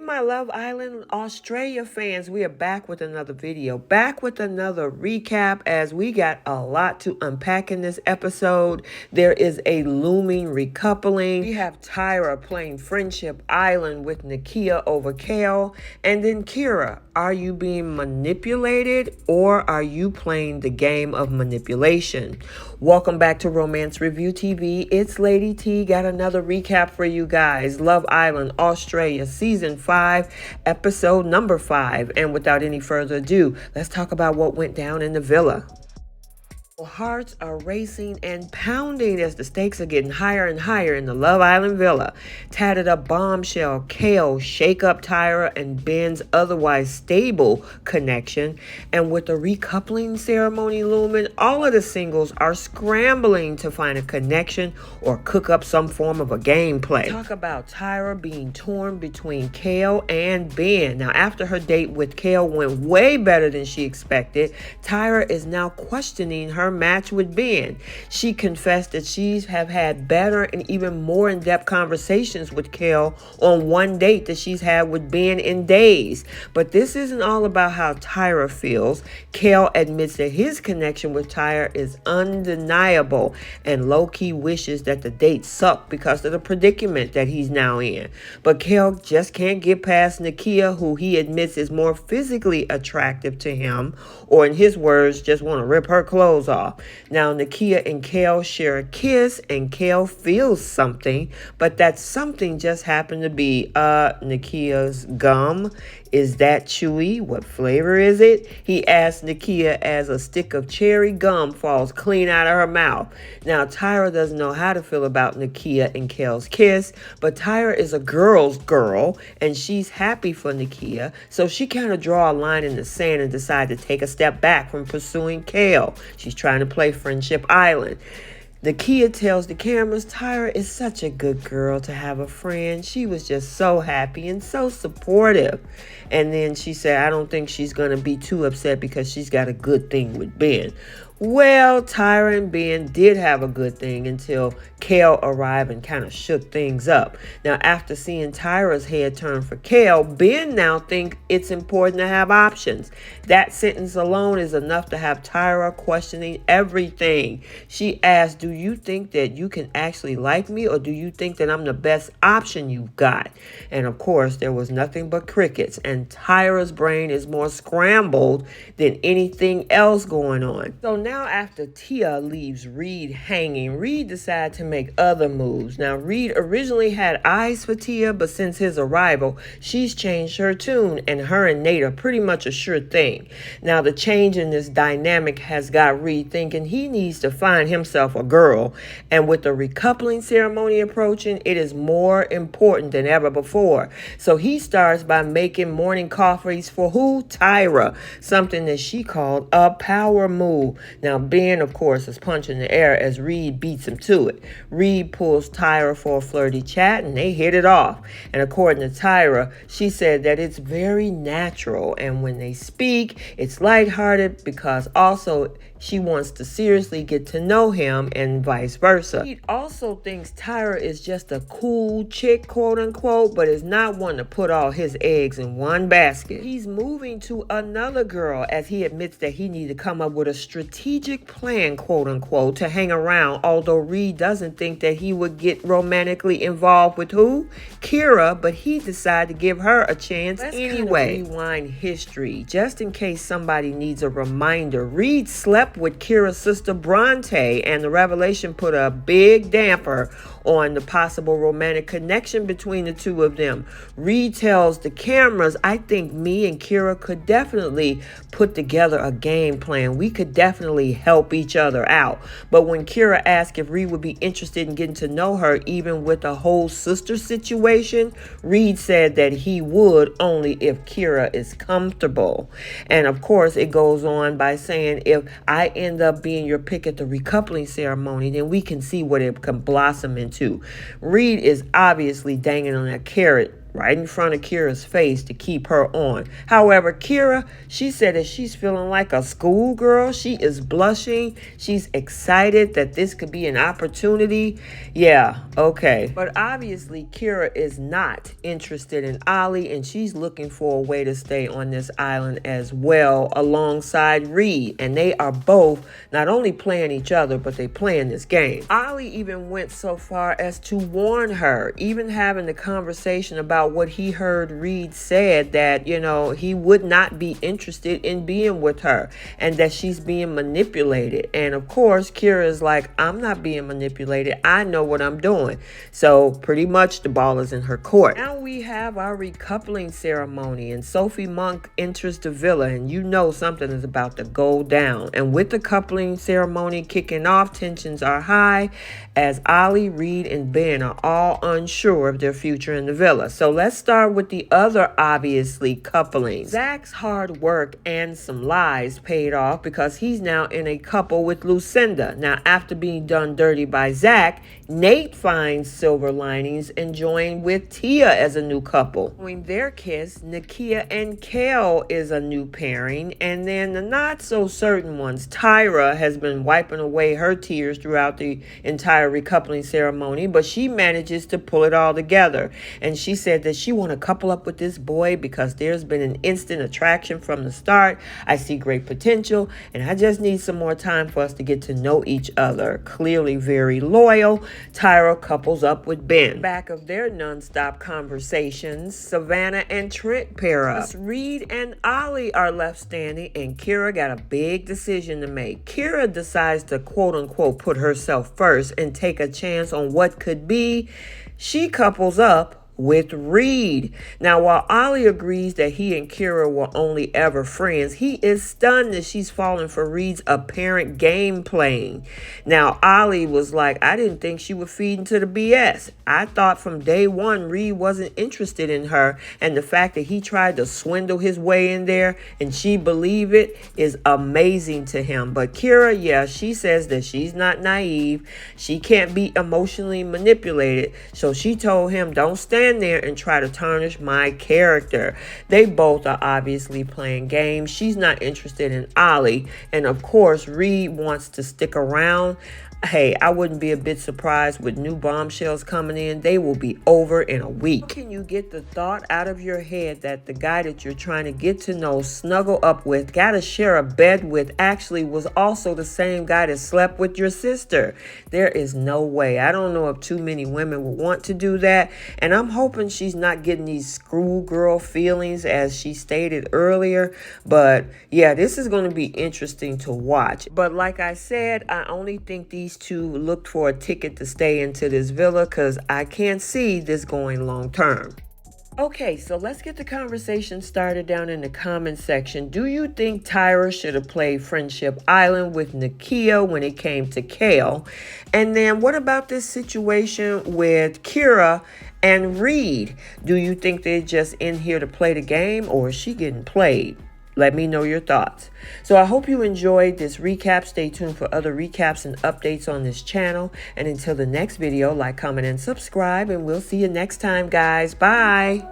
my Love Island Australia fans. We are back with another video, back with another recap as we got a lot to unpack in this episode. There is a looming recoupling. We have Tyra playing Friendship Island with Nakia over Kale. And then Kirra, are you being manipulated or are you playing the game of manipulation? Welcome back to Romance Review TV. It's Lady T. Got another recap for you guys. Love Island Australia Season 5, Episode number 5. And without any further ado, let's talk about what went down in the villa. Hearts are racing and pounding as the stakes are getting higher and higher in the Love Island villa. Tatted up bombshell, Kale shake up Tyra and Ben's otherwise stable connection. And with the recoupling ceremony looming, all of the singles are scrambling to find a connection or cook up some form of a gameplay. Talk about Tyra being torn between Kale and Ben. Now, after her date with Kale went way better than she expected, Tyra is now questioning her match with Ben. She confessed that she's have had better and even more in-depth conversations with Kale on one date that she's had with Ben in days. But this isn't all about how Tyra feels. Kale admits that his connection with Tyra is undeniable and low-key wishes that the date sucked because of the predicament that he's now in. But Kale just can't get past Nakia, who he admits is more physically attractive to him, or in his words, just want to rip her clothes off. Now, Nakia and Kale share a kiss, and Kale feels something, but that something just happened to be Nakia's gum. Is that chewy? What flavor is it? He asks Nakia as a stick of cherry gum falls clean out of her mouth. Now, Tyra doesn't know how to feel about Nakia and Kale's kiss, but Tyra is a girl's girl, and she's happy for Nakia, so she kind of draw a line in the sand and decide to take a step back from pursuing Kale. She's trying to play Friendship Island. Nakia tells the cameras Tyra is such a good girl to have a friend. She was just so happy and so supportive. And then she said, I don't think she's going to be too upset because she's got a good thing with Ben. Well, Tyra and Ben did have a good thing until Kale arrived and kind of shook things up. Now, after seeing Tyra's head turn for Kale, Ben now thinks it's important to have options. That sentence alone is enough to have Tyra questioning everything. She asked, do you think that you can actually like me, or do you think that I'm the best option you've got? And of course, there was nothing but crickets, and Tyra's brain is more scrambled than anything else going on. So now after Tia leaves Reed hanging, Reed decides to make other moves. Now, Reed originally had eyes for Tia, but since his arrival, she's changed her tune, and her and Nate are pretty much a sure thing. Now, the change in this dynamic has got Reed thinking he needs to find himself a girl, and with the recoupling ceremony approaching, it is more important than ever before. So he starts by making morning coffees for who? Tyra, something that she called a power move. Now, Ben, of course, is punching the air as Reed beats him to it. Reed pulls Tyra for a flirty chat, and they hit it off. And according to Tyra, she said that it's very natural, and when they speak, it's lighthearted because also she wants to seriously get to know him and vice versa. Reed also thinks Tyra is just a cool chick, quote unquote, but is not one to put all his eggs in one basket. He's moving to another girl as he admits that he needs to come up with a strategic plan, quote unquote, to hang around, although Reed doesn't think that he would get romantically involved with who? Kirra, but he decided to give her a chance anyway. Rewind history, just in case somebody needs a reminder. Reed slept with Kirra's sister Bronte, and the revelation put a big damper on the possible romantic connection between the two of them. Reed tells the cameras, I think me and Kirra could definitely put together a game plan. We could definitely help each other out. But when Kirra asked if Reed would be interested in getting to know her, even with a whole sister situation, Reed said that he would, only if Kirra is comfortable. And of course, it goes on by saying, if I end up being your pick at the recoupling ceremony, then we can see what it can blossom into. Reed is obviously dangling on that carrot right in front of Kirra's face to keep her on. However, Kirra, she said that she's feeling like a schoolgirl. She is blushing. She's excited that this could be an opportunity. Yeah, okay. But obviously, Kirra is not interested in Ollie, and she's looking for a way to stay on this island as well alongside Reed. And they are both not only playing each other, but they playing this game. Ollie even went so far as to warn her, even having the conversation about what he heard Reed said, that, you know, he would not be interested in being with her and that she's being manipulated. And of course, Kirra is like, I'm not being manipulated. I know what I'm doing. So pretty much the ball is in her court. Now we have our recoupling ceremony, and Sophie Monk enters the villa, and you know something is about to go down. And with the coupling ceremony kicking off, tensions are high as Ollie, Reed, and Ben are all unsure of their future in the villa. So let's start with the other obviously coupling. Zach's hard work and some lies paid off because he's now in a couple with Lucinda. Now, after being done dirty by Zach, Nate finds silver linings and joined with Tia as a new couple. Following their kiss, Nakia and Kale is a new pairing, and then the not so certain ones, Tyra has been wiping away her tears throughout the entire recoupling ceremony, but she manages to pull it all together. And she said that she want to couple up with this boy because there's been an instant attraction from the start. I see great potential, and I just need some more time for us to get to know each other. Clearly very loyal, Tyra couples up with Ben. Back of their non-stop conversations, Savannah and Trent pair up. Reed and Ollie are left standing, and Kirra got a big decision to make. Kirra decides to quote-unquote put herself first and take a chance on what could be. She couples up with Reed. Now, while Ollie agrees that he and Kirra were only ever friends, he is stunned that she's fallen for Reed's apparent game playing. Now, Ollie was like, I didn't think she would feed into the BS. I thought from day one Reed wasn't interested in her, and the fact that he tried to swindle his way in there and she believed it is amazing to him. But Kirra, yeah, she says that she's not naive. She can't be emotionally manipulated, so she told him, don't stand there and try to tarnish my character. They both are obviously playing games. She's not interested in Ollie, and of course Reed wants to stick around. Hey, I wouldn't be a bit surprised with new bombshells coming in. They will be over in a week. How can you get the thought out of your head that the guy that you're trying to get to know, snuggle up with, gotta share a bed with, actually was also the same guy that slept with your sister? There is no way. I don't know if too many women would want to do that. And I'm hoping she's not getting these schoolgirl feelings as she stated earlier. But yeah, this is going to be interesting to watch. But like I said, I only think these two looked for a ticket to stay into this villa because I can't see this going long term. Okay, so let's get the conversation started down in the comment section. Do you think Tyra should have played Friendship Island with Nakia when it came to Kale? And then what about this situation with Kirra and Reed? Do you think they're just in here to play the game, or is she getting played? Let me know your thoughts. So I hope you enjoyed this recap. Stay tuned for other recaps and updates on this channel. And until the next video, like, comment, and subscribe. And we'll see you next time, guys. Bye.